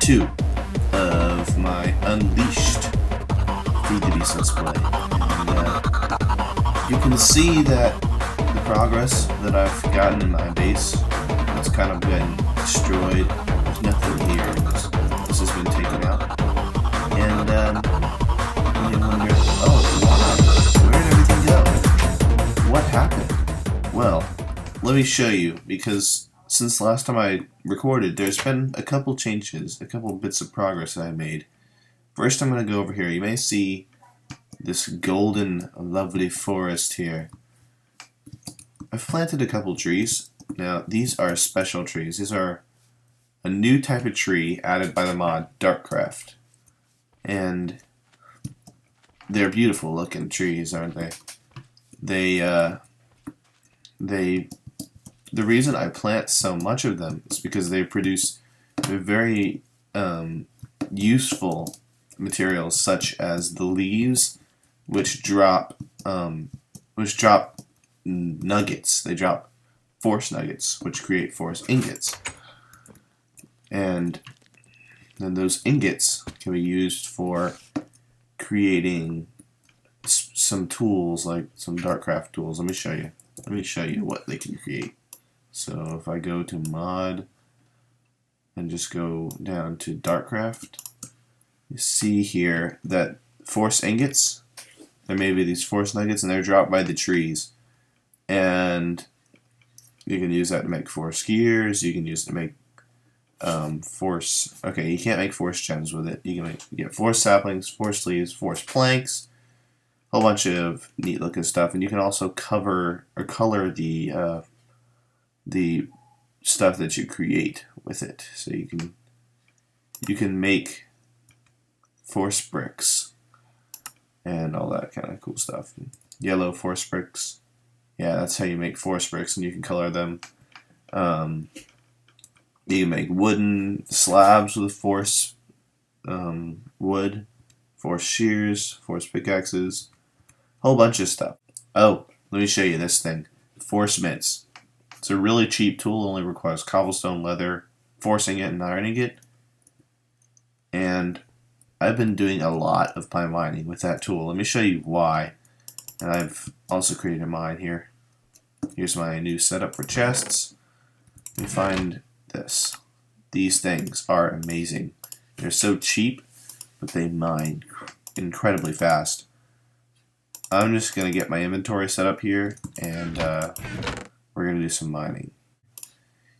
2 of my Unleashed Feed the Beast Let's Play. And you can see that the progress that I've gotten in my base has kind of been destroyed. There's nothing here. This has been taken out. And you wonder, oh wow, where did everything go? What happened? Well, let me show you, because since last time I recorded, there's been a couple changes, a couple bits of progress that I made. First, I'm going to go over here. You may see this golden, lovely forest here. I've planted a couple trees. Now, these are special trees. These are a new type of tree added by the mod Dartcraft. And they're beautiful looking trees, aren't they? The reason I plant so much of them is because they produce very useful materials, such as the leaves, which drop nuggets. They drop force nuggets, which create force ingots, and then those ingots can be used for creating some tools, like some Dartcraft tools. Let me show you. Let me show you what they can create. So if I go to mod and just go down to Dartcraft, you see here that force ingots, there may be these force nuggets, and they're dropped by the trees. And you can use that to make force gears. You can use it to make force. Okay, you can't make force gems with it. You can get force saplings, force leaves, force planks, a whole bunch of neat looking stuff. And you can also cover or color the stuff that you create with it. So you can make force bricks and all that kind of cool stuff. Yellow force bricks. Yeah, that's how you make force bricks, and you can color them. You can make wooden slabs with force wood, force shears, force pickaxes, a whole bunch of stuff. Oh, let me show you this thing. Force mitts. It's a really cheap tool, only requires cobblestone, leather, forcing it, and ironing it. And I've been doing a lot of pine mining with that tool. Let me show you why. And I've also created a mine here. Here's my new setup for chests. Let me find this. These things are amazing. They're so cheap, but they mine incredibly fast. I'm just going to get my inventory set up here, and we're going to do some mining.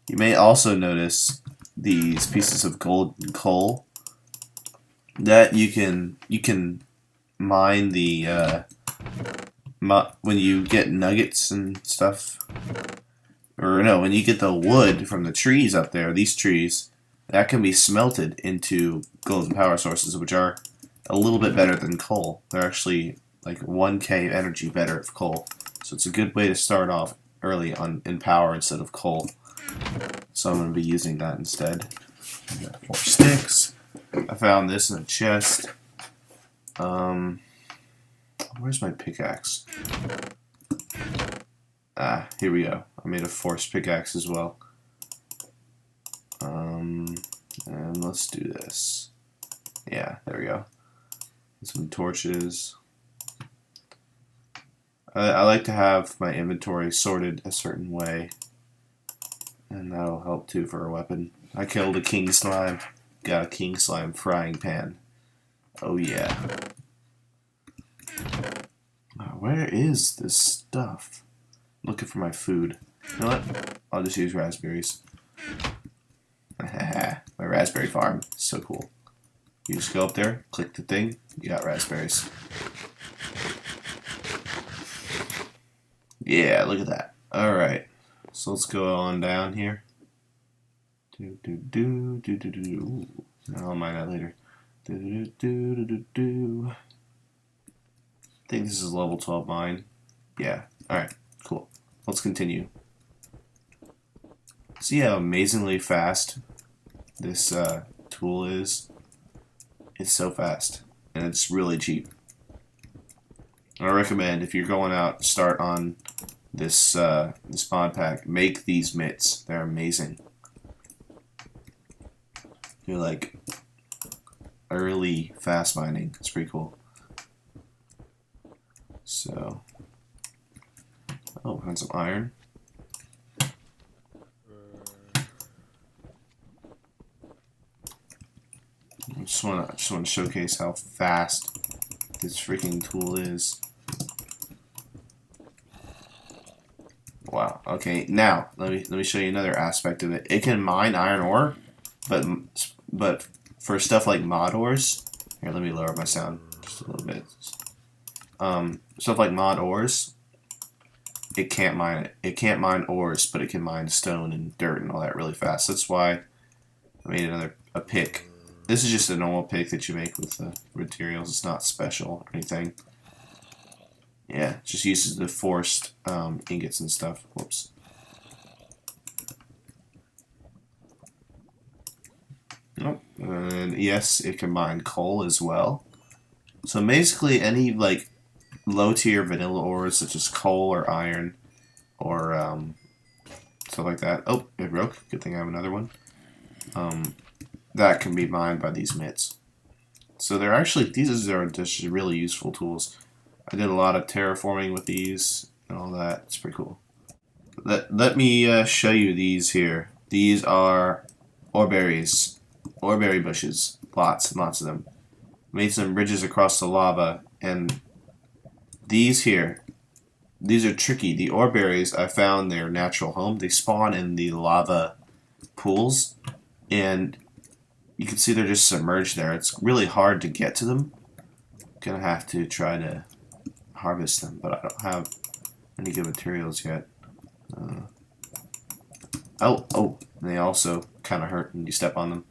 You may also notice these pieces of gold and coal that you can mine the when you get nuggets and stuff, or no, when you get the wood from the trees up there, these trees, that can be smelted into golden power sources, which are a little bit better than coal. They're actually like 1k energy better of coal, so it's a good way to start off early in power instead of coal. So I'm going to be using that instead. I got 4 sticks. I found this in a chest. Where's my pickaxe? Ah, here we go. I made a force pickaxe as well. And let's do this. Yeah, there we go. Some torches. I like to have my inventory sorted a certain way, and that'll help too for a weapon. I killed a king slime. Got a king slime frying pan. Oh yeah. Where is this stuff? I'm looking for my food. You know what? I'll just use raspberries. My raspberry farm. So cool. You just go up there, click the thing, you got raspberries. Yeah, look at that. Alright. So let's go on down here. Ooh. I'll mine that later. I think this is level 12 mine. Yeah. Alright, cool. Let's continue. See how amazingly fast this tool is? It's so fast. And it's really cheap. I recommend, if you're going out, start on this mod pack. Make these mitts. They're amazing. You're like early fast mining. It's pretty cool. So, oh, found some iron. I just want to showcase how fast this freaking tool is. Wow. Okay. Now let me show you another aspect of it. It can mine iron ore, but for stuff like mod ores. Here, let me lower my sound just a little bit. Stuff like mod ores, it can't mine it. It can't mine ores, but it can mine stone and dirt and all that really fast. That's why I made a pick. This is just a normal pick that you make with the materials. It's not special or anything. Yeah, it just uses the forced ingots and stuff. Whoops. Nope. And yes, it can mine coal as well. So basically any like low tier vanilla ores such as coal or iron or stuff like that. Oh, it broke. Good thing I have another one. That can be mined by these mitts. So they're actually, these are just really useful tools. I did a lot of terraforming with these and all that. It's pretty cool. Let me show you these here. These are oreberries, oreberry bushes. Lots and lots of them. Made some bridges across the lava, and these here, these are tricky. The oreberries, I found their natural home. They spawn in the lava pools, and you can see they're just submerged there. It's really hard to get to them. Gonna have to try to harvest them, but I don't have any good materials yet. Oh, they also kind of hurt when you step on them.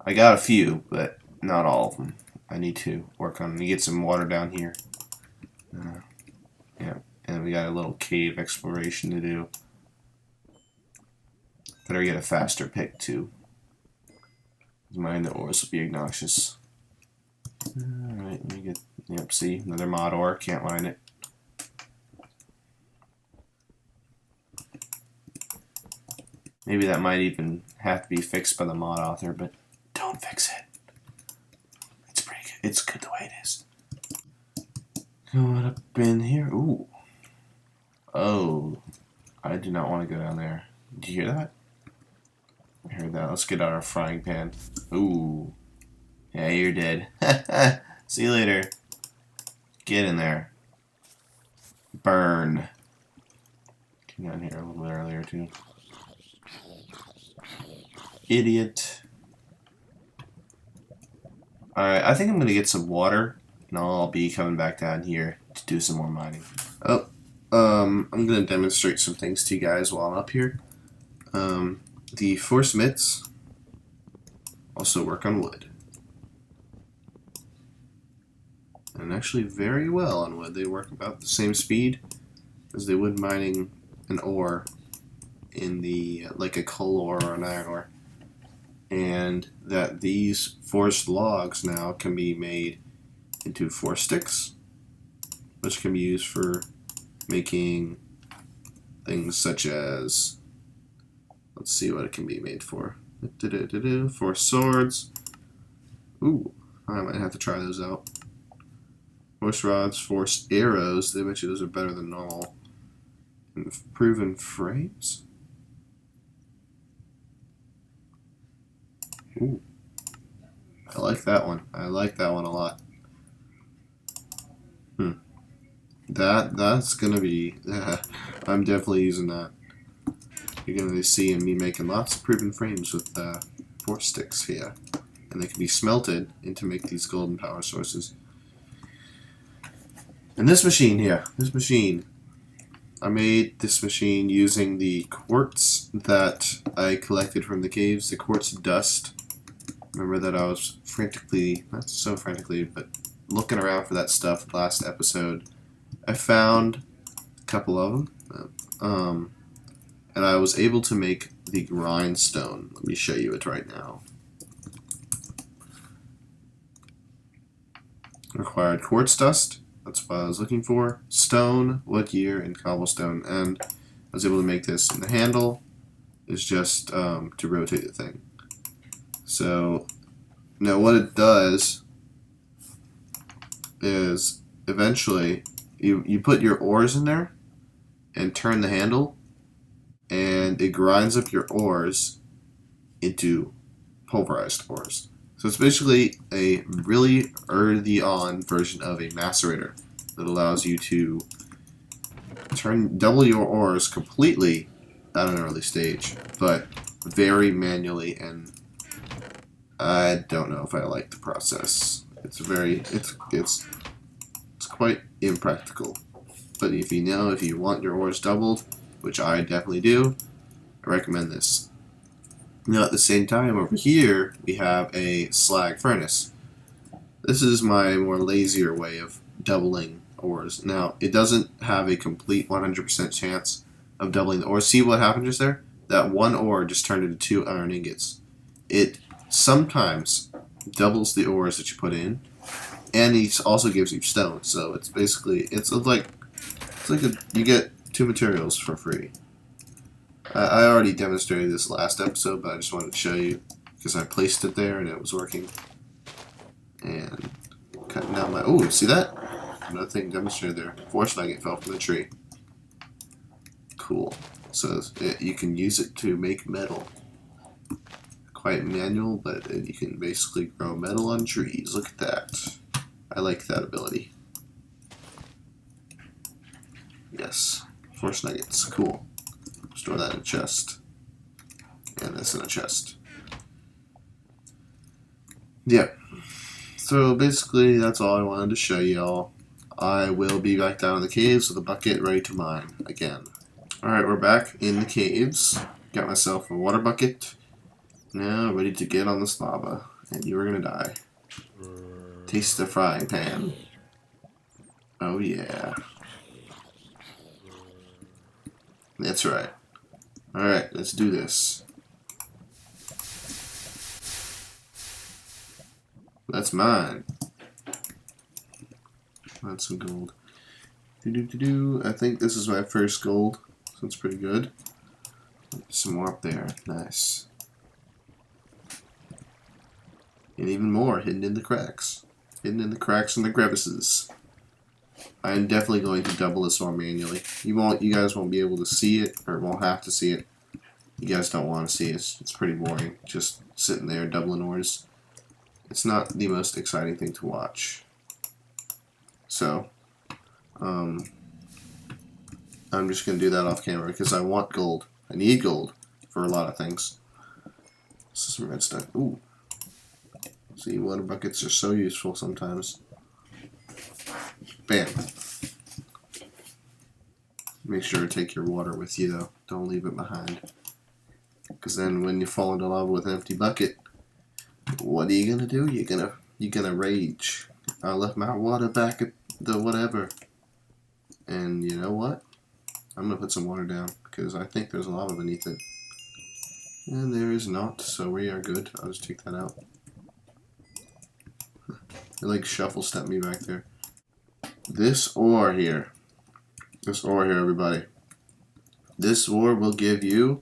I got a few, but not all of them. I need to work on them. You get some water down here. Yeah, and we got a little cave exploration to do. Better get a faster pick too. Mining the ores will be obnoxious. Alright, let me get, yep, see, another mod ore, can't mine it. Maybe that might even have to be fixed by the mod author, but don't fix it. It's pretty good. It's good the way it is. Going up in here. Ooh. Oh. I do not want to go down there. Did you hear that? I heard that. Let's get out our frying pan. Ooh. Yeah, you're dead. See you later. Get in there. Burn. Came down here a little bit earlier, too. Idiot. Alright, I think I'm going to get some water, and I'll be coming back down here to do some more mining. Oh, I'm going to demonstrate some things to you guys while I'm up here. The force mitts also work on wood. And actually very well on wood. They work about the same speed as they would mining an ore in the, like a coal ore or an iron ore. And that these forced logs now can be made into force sticks, which can be used for making things such as, let's see what it can be made for. Force swords. Ooh, I might have to try those out. Force rods, force arrows. They bet you those are better than normal. And proven frames. Ooh, I like that one. I like that one a lot. That's gonna be. I'm definitely using that. You're gonna be seeing me making lots of proven frames with force sticks here, and they can be smelted into make these golden power sources. And this machine here, I made this machine using the quartz that I collected from the caves, the quartz dust. Remember that I was frantically, not so frantically, but looking around for that stuff last episode. I found a couple of them, and I was able to make the grindstone. Let me show you it right now. Required quartz dust. That's what I was looking for. Stone, wood gear, and cobblestone. And I was able to make this. And the handle is just to rotate the thing. So now what it does is eventually you put your ores in there and turn the handle, and it grinds up your ores into pulverized ores. So it's basically a really early on version of a macerator that allows you to double your ores completely at an early stage, but very manually, and I don't know if I like the process. It's quite impractical. But if you want your ores doubled, which I definitely do, I recommend this. Now at the same time, over here we have a slag furnace. This is my more lazier way of doubling ores. Now it doesn't have a complete 100% chance of doubling the ores. See what happened just there? That one ore just turned into 2 iron ingots. It sometimes doubles the ores that you put in, and it also gives you stone. So it's basically you get 2 materials for free. I already demonstrated this last episode, but I just wanted to show you because I placed it there and it was working. And cutting out my... Oh, see that? Another thing demonstrated there. Force nugget fell from the tree. Cool. So you can use it to make metal. Quite manual, but you can basically grow metal on trees. Look at that. I like that ability. Yes. Force nuggets. Cool. Store that in a chest. And this in a chest. Yep. So basically that's all I wanted to show y'all. I will be back down in the caves with a bucket ready to mine again. Alright, we're back in the caves. Got myself a water bucket. Now ready to get on this lava. And you are gonna die. Taste the frying pan. Oh yeah. That's right. Alright, let's do this. That's mine. That's some gold. I think this is my first gold, so it's pretty good. Some more up there. Nice. And even more hidden in the cracks. Hidden in the cracks and the crevices. I'm definitely going to double this ore manually. You guys won't be able to see it, or won't have to see it. You guys don't want to see it. It's pretty boring. Just sitting there doubling ores. It's not the most exciting thing to watch. So, I'm just going to do that off camera because I want gold. I need gold for a lot of things. This is some red stuff. Ooh. See, water buckets are so useful sometimes. Bam. Make sure to take your water with you though. Don't leave it behind. Because then when you fall into lava with an empty bucket, what are you gonna do? You're gonna rage. I left my water back at the whatever. And you know what? I'm gonna put some water down because I think there's lava beneath it. And there is not, so we are good. I'll just take that out. It like shuffle stepped me back there. This ore here, everybody. This ore will give you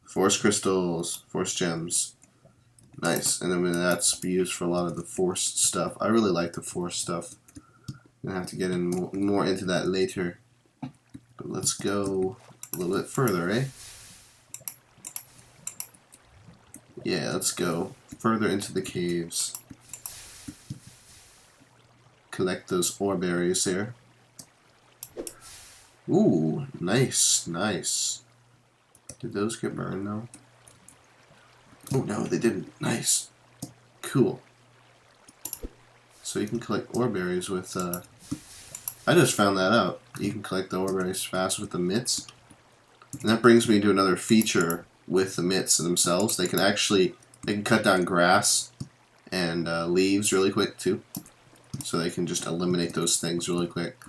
force crystals, force gems. Nice. And then that's used for a lot of the force stuff. I really like the force stuff. I'm gonna have to get in more into that later. But let's go a little bit further, eh? Yeah, let's go further into the caves. Collect those ore berries here. Ooh, nice, nice. Did those get burned though? Oh no, they didn't. Nice. Cool. So you can collect ore berries with, I just found that out. You can collect the ore berries fast with the mitts. And that brings me to another feature with the mitts themselves. They can cut down grass and leaves really quick too. So they can just eliminate those things really quick.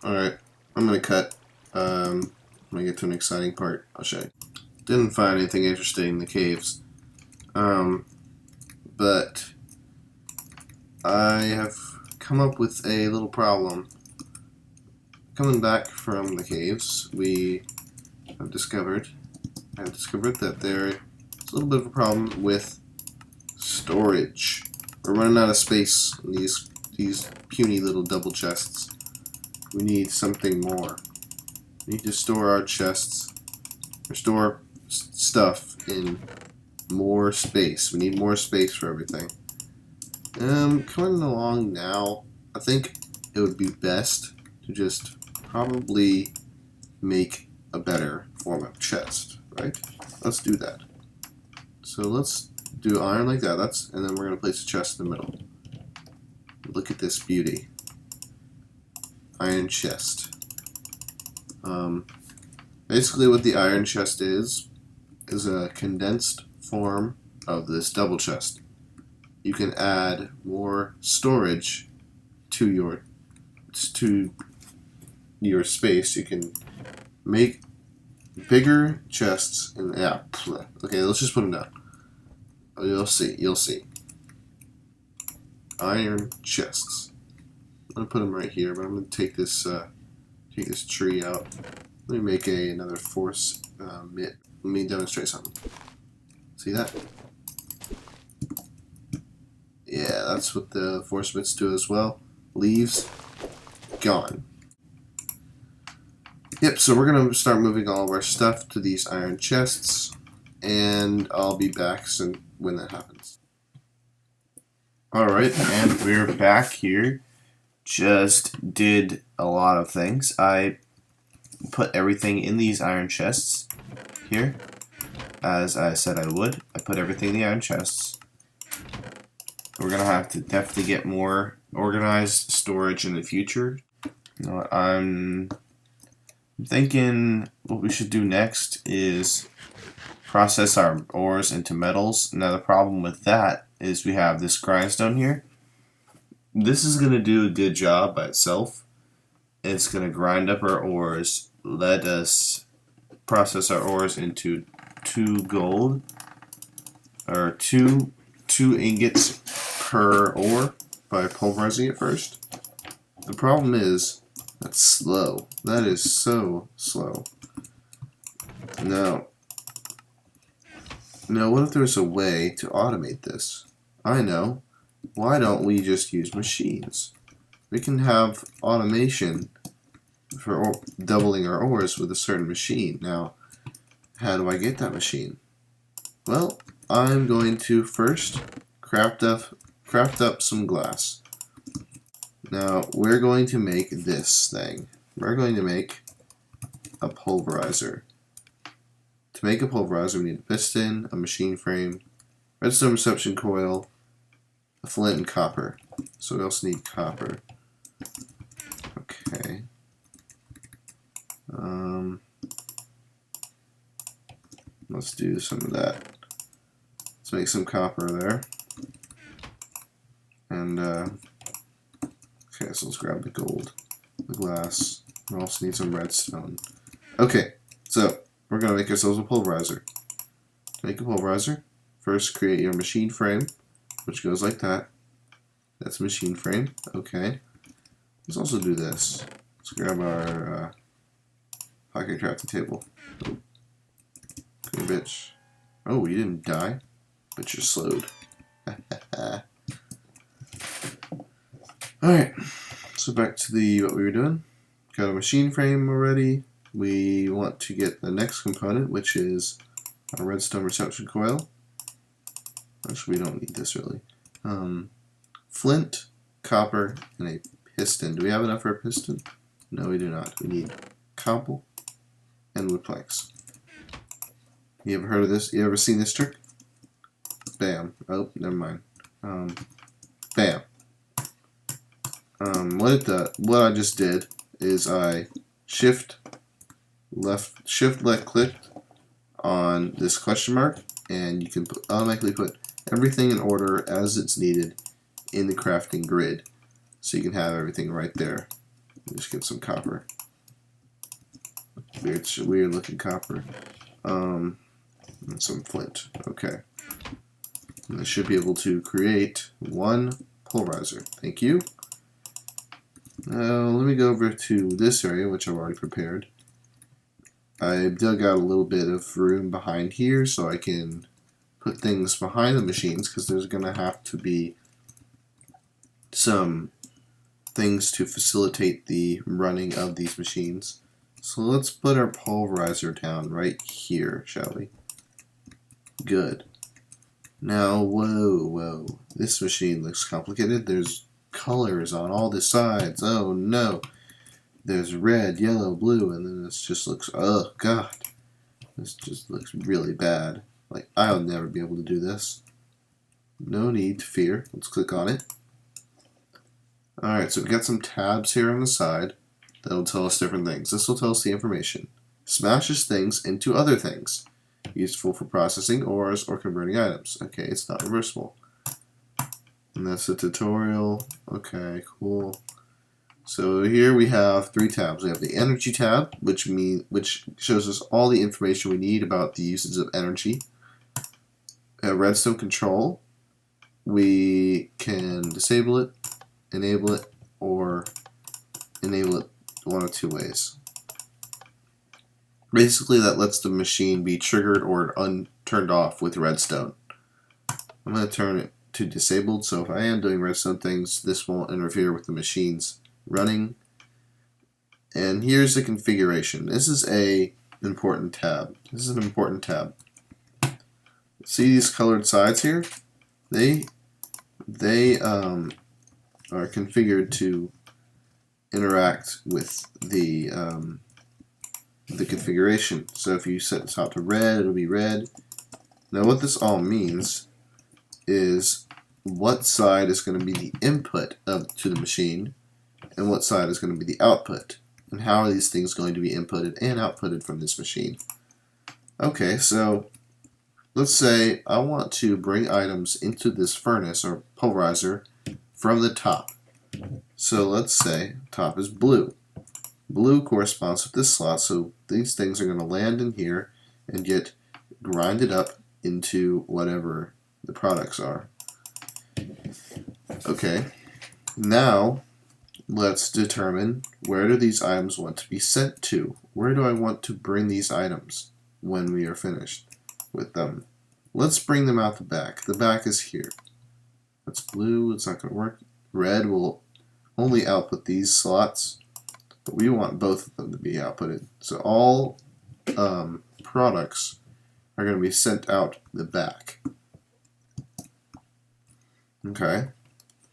Alright, I'm going to cut. When I get to an exciting part, I'll show you. Didn't find anything interesting in the caves. But I have come up with a little problem. Coming back from the caves, we have discovered I've discovered that there is a little bit of a problem with storage. We're running out of space in these puny little double chests. We need something more. We need to store our chests, or store stuff in more space. We need more space for everything. Coming along now, I think it would be best to just probably make a better form of chest, right? Let's do that. So let's do iron like that. And then we're gonna place a chest in the middle. Look at this beauty. Iron chest. Basically what the iron chest is a condensed form of this double chest. You can add more storage to your space. You can make bigger chests and yeah. Okay, let's just put them down. You'll see. Iron chests. I'm gonna put them right here, but I'm gonna take this tree out. Let me make another force mitt. Let me demonstrate something. See that? Yeah, that's what the force mitts do as well. Leaves, gone. Yep, so we're going to start moving all of our stuff to these iron chests, and I'll be back soon when that happens. Alright, and we're back here. Just did a lot of things. I put everything in these iron chests here, as I said I would. I put everything in the iron chests. We're going to have to definitely get more organized storage in the future. You know what, I'm thinking what we should do next is process our ores into metals. Now the problem with that is we have this grindstone here. This is going to do a good job by itself. It's going to grind up our ores, let us process our ores into 2 gold, or two ingots per ore by pulverizing it first. The problem is that's slow. That is so slow. Now what if there's a way to automate this? I know. Why don't we just use machines? We can have automation for doubling our ores with a certain machine. Now, how do I get that machine? Well, I'm going to first craft up some glass. Now, we're going to make this thing. We're going to make a pulverizer. To make a pulverizer, we need a piston, a machine frame, redstone reception coil, a flint, and copper. So we also need copper. Okay. Let's do some of that. Let's make some copper there. And okay, so let's grab the gold, the glass. We also need some redstone. Okay, so we're gonna make ourselves a pulverizer. To make a pulverizer, first create your machine frame, which goes like that. That's a machine frame. Okay. Let's also do this. Let's grab our pocket crafting table. Oh. Come here, bitch. Oh, you didn't die, but you're slowed. Alright, so back to what we were doing. Got a machine frame already. We want to get the next component, which is a redstone reception coil. Actually, we don't need this really. Flint, copper, and a piston. Do we have enough for a piston? No, we do not. We need cobble and wood planks. You ever heard of this? You ever seen this trick? Bam. Oh, never mind. Bam. What I just did is I shift left clicked on this question mark, and you can automatically put everything in order as it's needed in the crafting grid, so you can have everything right there. Just get some copper. Weird looking copper. And some flint. Okay. And I should be able to create one pulverizer. Thank you. Now let me go over to this area, which I've already prepared. I dug out a little bit of room behind here so I can put things behind the machines, because there's going to have to be some things to facilitate the running of these machines. So let's put our pulverizer down right here, shall we? Good. Now, whoa, this machine looks complicated. There's colors on all the sides. Oh no. There's red, yellow, blue, and then this just looks, oh god. This just looks really bad. Like, I'll never be able to do this. No need to fear. Let's click on it. Alright, so we got some tabs here on the side that'll tell us different things. This will tell us the information. Smashes things into other things. Useful for processing ores or converting items. Okay, it's not reversible. And that's the tutorial. Okay, cool. So here we have 3 tabs. We have the energy tab, which shows us all the information we need about the usage of energy. Redstone control. We can disable it, enable it, or enable it one of 2 ways. Basically, that lets the machine be triggered or turned off with redstone. I'm going to turn it to disabled, so if I am doing redstone things, this won't interfere with the machine's running. And here's the configuration. This is an important tab. See these colored sides here? They are configured to interact with the configuration. So if you set the top to red, it'll be red. Now what this all means is what side is going to be the input to the machine and what side is going to be the output, and how are these things going to be inputted and outputted from this machine. Okay, so let's say I want to bring items into this furnace or pulverizer from the top. So let's say top is blue. Blue corresponds with this slot, so these things are going to land in here and get grinded up into whatever the products are. Okay, now let's determine, where do these items want to be sent to? Where do I want to bring these items when we are finished with them? Let's bring them out the back. The back is here. That's blue, it's not going to work. Red will only output these slots, but we want both of them to be outputted. So all products are going to be sent out the back. Okay,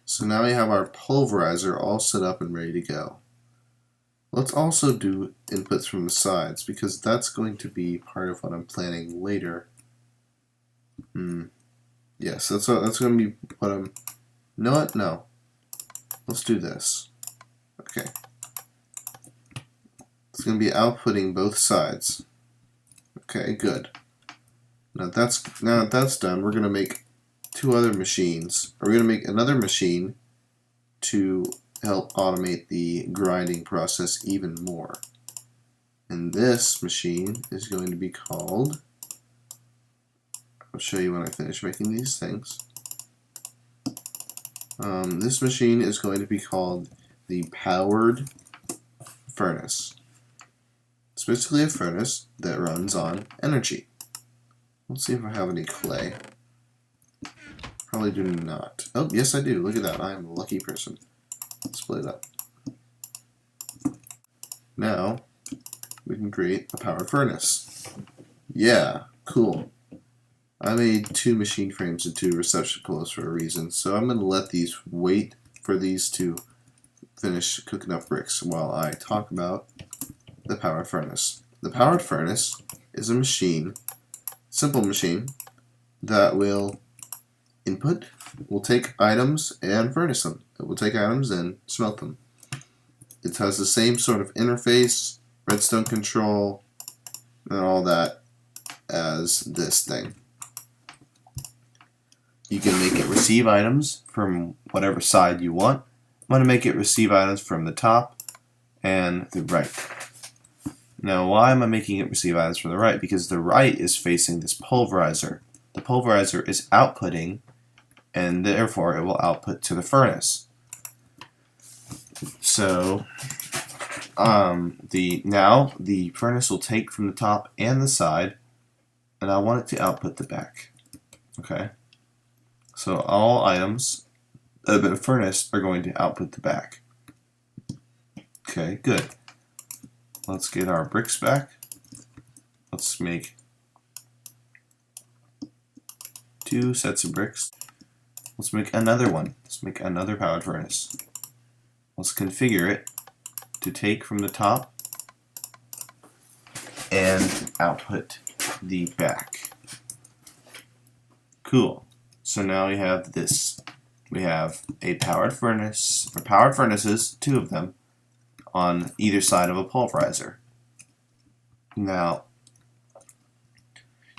so now we have our pulverizer all set up and ready to go. Let's also do inputs from the sides, because that's going to be part of what I'm planning later. Yes, that's going to be what I'm... You know what? No. Let's do this. Okay. It's going to be outputting both sides. Okay, good. Now that that's done, we're going to make 2 other machines. We're going to make another machine to help automate the grinding process even more. And this machine is going to be called... I'll show you when I finish making these things. This machine is going to be called the powered furnace. It's basically a furnace that runs on energy. Let's see if I have any clay. Probably do not. Oh, yes I do. Look at that. I am a lucky person. Let's split it up. Now, we can create a powered furnace. Yeah, cool. I made 2 machine frames and 2 receptacles for a reason, so I'm going to let these wait for these to finish cooking up bricks while I talk about the powered furnace. The powered furnace is a machine, simple machine, that will take items and furnace them. It will take items and smelt them. It has the same sort of interface, redstone control, and all that as this thing. You can make it receive items from whatever side you want. I'm going to make it receive items from the top and the right. Now, why am I making it receive items from the right? Because the right is facing this pulverizer. The pulverizer is outputting, and therefore it will output to the furnace. So, the furnace will take from the top and the side, and I want it to output the back. Okay. So all items that have been furnace are going to output the back. Okay, good. Let's get our bricks back. Let's make 2 sets of bricks. Let's make another one. Let's make another powered furnace. Let's configure it to take from the top and output the back. Cool. So now we have this. We have a powered furnace, or powered furnaces, 2 of them, on either side of a pulverizer. Now,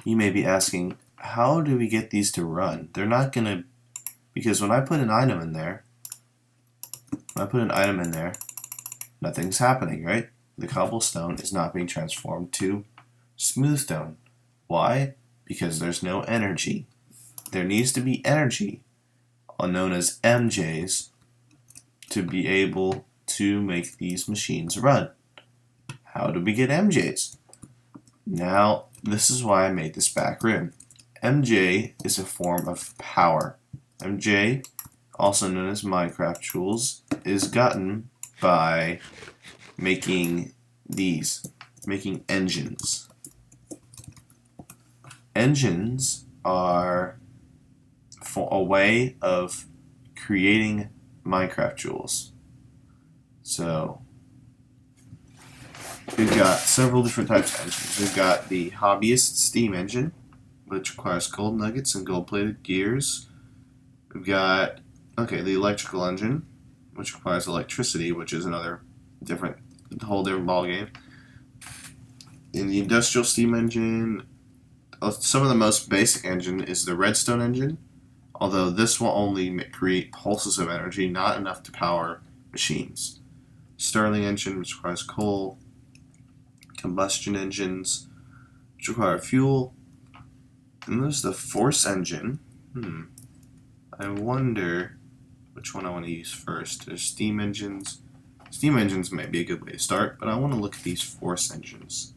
you may be asking, how do we get these to run? They're not going to, because when I put an item in there, nothing's happening, right? The cobblestone is not being transformed to smooth stone. Why? Because there's no energy. There needs to be energy, known as MJs, to be able to make these machines run. How do we get MJs? Now, this is why I made this back room. MJ is a form of power. MJ, also known as Minecraft tools, is gotten by making engines. Engines are a way of creating Minecraft tools. So we've got several different types of engines. We've got the hobbyist steam engine, which requires gold nuggets and gold-plated gears. We've got, the electrical engine, which requires electricity, which is another whole different ballgame. In the industrial steam engine, some of the most basic engine is the redstone engine, although this will only create pulses of energy, not enough to power machines. Stirling engine, which requires coal. Combustion engines, which require fuel. And there's the force engine. I wonder which one I want to use first. There's steam engines. Steam engines might be a good way to start, but I want to look at these force engines.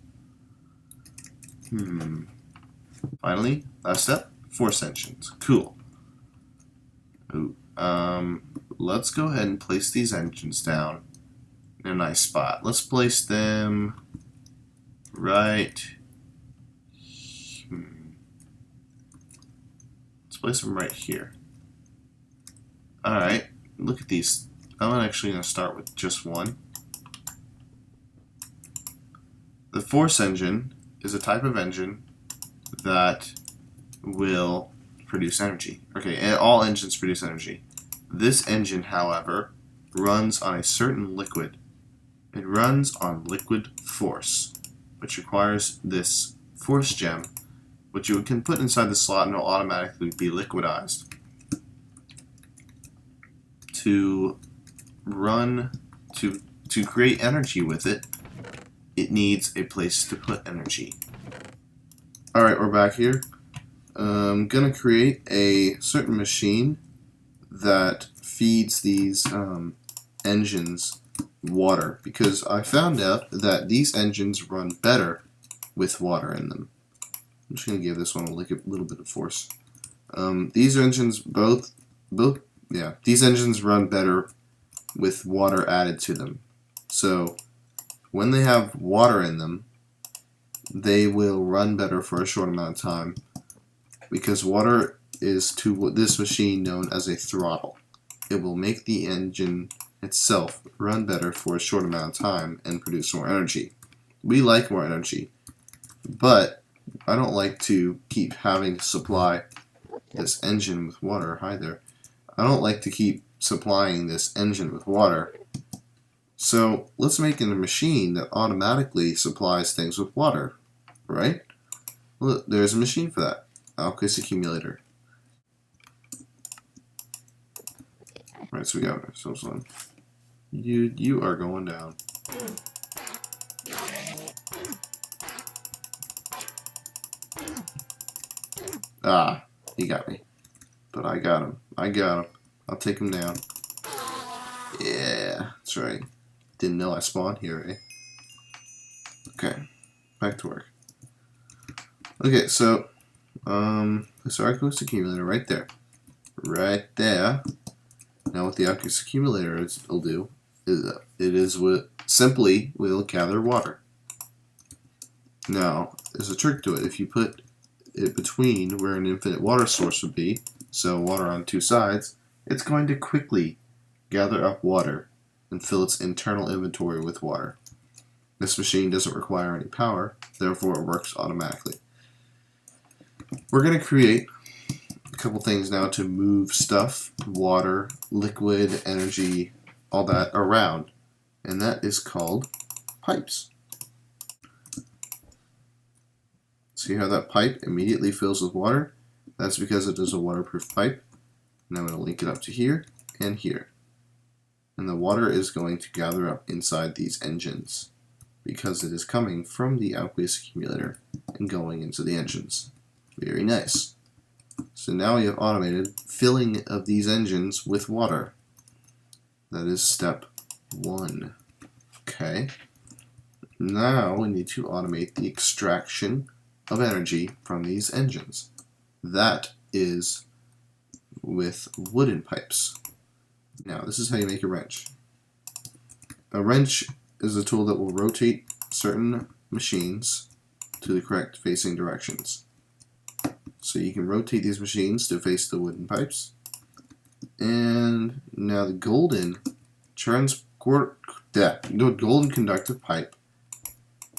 Finally, last step, force engines. Cool. Ooh, let's go ahead and place these engines down in a nice spot. Let's place them right. Let's place them right here. Alright, look at these. I'm actually going to start with just one. The force engine is a type of engine that will produce energy. Okay, and all engines produce energy. This engine, however, runs on a certain liquid. It runs on liquid force, which requires this force gem, which you can put inside the slot and it will automatically be liquidized. To create energy with it, it needs a place to put energy. Alright, we're back here. I'm going to create a certain machine that feeds these engines water, because I found out that these engines run better with water in them. I'm just going to give this one a little bit of force. These engines these engines run better with water added to them. So when they have water in them, they will run better for a short amount of time, because water is to this machine known as a throttle. It will make the engine itself run better for a short amount of time and produce more energy. We like more energy, but I don't like to keep having to supply this engine with water either. I don't like to keep supplying this engine with water. So let's make it a machine that automatically supplies things with water, right? Look, there's a machine for that. Alchemist accumulator. Right, so we got ourselves one. You are going down. Ah, he got me. But I got him. I'll take him down. Yeah, that's right. Didn't know I spawned here, eh? Okay, back to work. Okay, so this our aqueous accumulator right there. Right there. Now what the aqueous accumulator will do is simply will gather water. Now, there's a trick to it. If you put it between where an infinite water source would be, so water on two sides, it's going to quickly gather up water and fill its internal inventory with water. This machine doesn't require any power, therefore it works automatically. We're going to create a couple things now to move stuff, water, liquid, energy, all that around, and that is called pipes. See how that pipe immediately fills with water? That's because it is a waterproof pipe. Now I'm going to link it up to here and here. And the water is going to gather up inside these engines because it is coming from the aqueous accumulator and going into the engines. Very nice. So now we have automated filling of these engines with water. That is step 1. Okay. Now we need to automate the extraction of energy from these engines. That is with wooden pipes. Now this is how you make a wrench. A wrench is a tool that will rotate certain machines to the correct facing directions. So you can rotate these machines to face the wooden pipes. And now the golden conductive pipe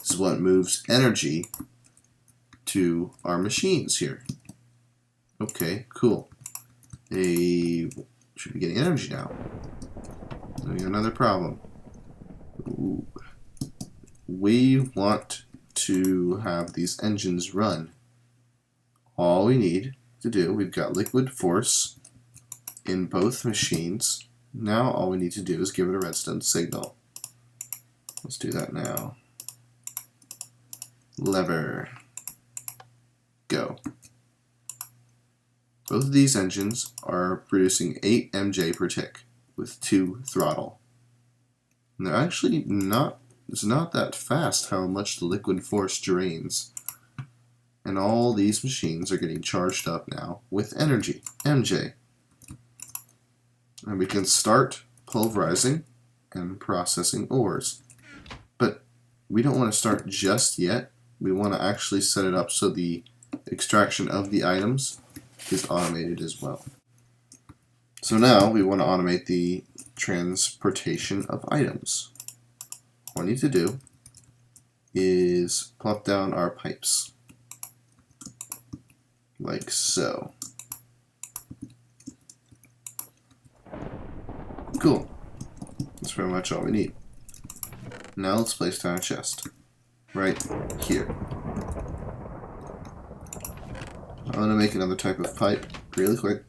is what moves energy to our machines here. Okay, cool. They should be getting energy now. So we have another problem. Ooh. We want to have these engines run. All we need to do, we've got liquid force in both machines. Now all we need to do is give it a redstone signal. Let's do that now. Lever. Go. Both of these engines are producing 8 MJ per tick with 2 throttle. And they're actually it's not that fast how much the liquid force drains. And all these machines are getting charged up now with energy, MJ. And we can start pulverizing and processing ores. But we don't want to start just yet. We want to actually set it up so the extraction of the items is automated as well. So now we want to automate the transportation of items. What we need to do is plop down our pipes like so. Cool. That's pretty much all we need. Now let's place down a chest right here. I'm going to make another type of pipe really quick.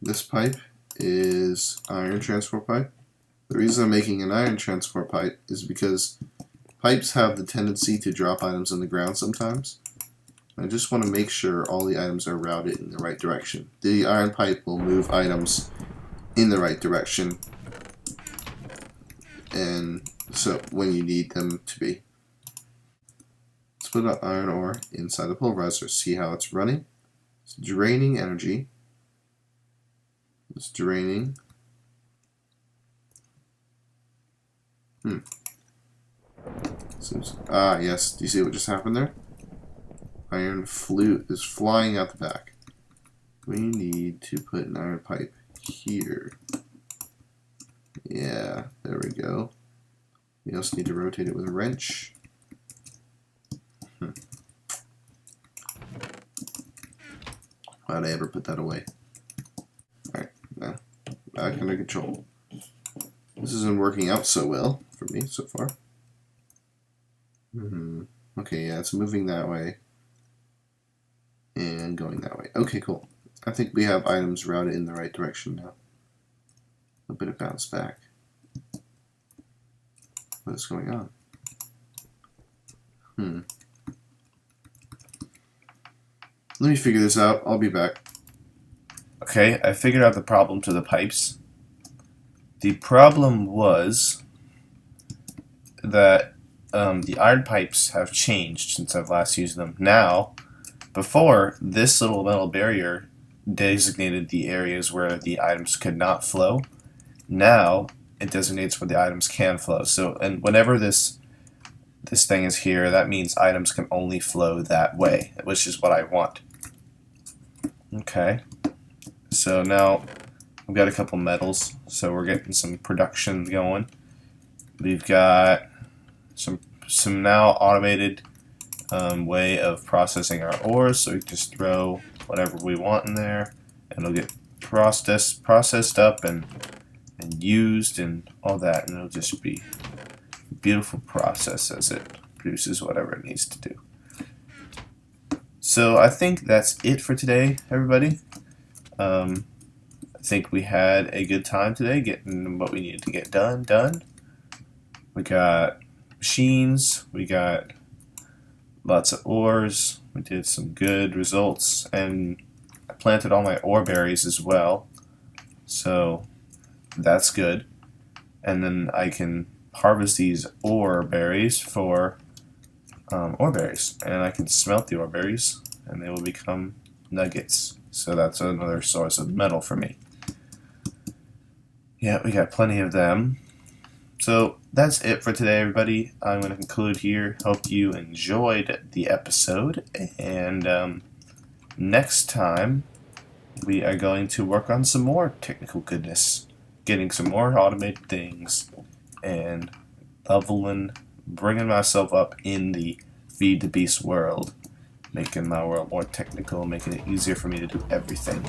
This pipe is iron transport pipe. The reason I'm making an iron transport pipe is because pipes have the tendency to drop items on the ground sometimes. I just want to make sure all the items are routed in the right direction. The iron pipe will move items in the right direction, and so when you need them to be. Let's put an iron ore inside the pulverizer. See how it's running? It's draining energy. It's draining. Yes. Do you see what just happened there? Iron is flying out the back. We need to put an iron pipe here. Yeah, there we go. We also need to rotate it with a wrench. Why'd I ever put that away? Alright, now back under control. This isn't working out so well for me so far. Okay, yeah, it's moving that way. And going that way. Okay, cool. I think we have items routed in the right direction now. A bit of bounce back. What is going on? Let me figure this out. I'll be back. Okay, I figured out the problem to the pipes. The problem was that the iron pipes have changed since I've last used them. Now, before, this little metal barrier designated the areas where the items could not flow. Now, it designates where the items can flow. So, and whenever this thing is here, that means items can only flow that way, which is what I want. Okay, so now we've got a couple metals, so we're getting some production going. We've got some now automated way of processing our ores, so we can just throw whatever we want in there, and it'll get processed up and used and all that, and it'll just be a beautiful process as it produces whatever it needs to do. So I think that's it for today, everybody. I think we had a good time today getting what we needed to get done. We got machines, we got lots of ores, we did some good results, and I planted all my ore berries as well, so that's good. And then I can harvest these ore berries for ore berries, and I can smelt the ore berries and they will become nuggets, so that's another source of metal for me. Yeah, we got plenty of them. So that's it for today, everybody. I'm going to conclude here. Hope you enjoyed the episode, and next time we are going to work on some more technical goodness, getting some more automated things, and leveling, bringing myself up in the Feed the Beast world, making my world more technical, making it easier for me to do everything.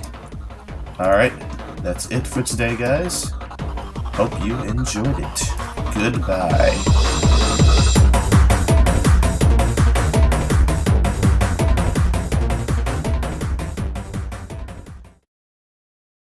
Alright, that's it for today, guys. Hope you enjoyed it. Goodbye.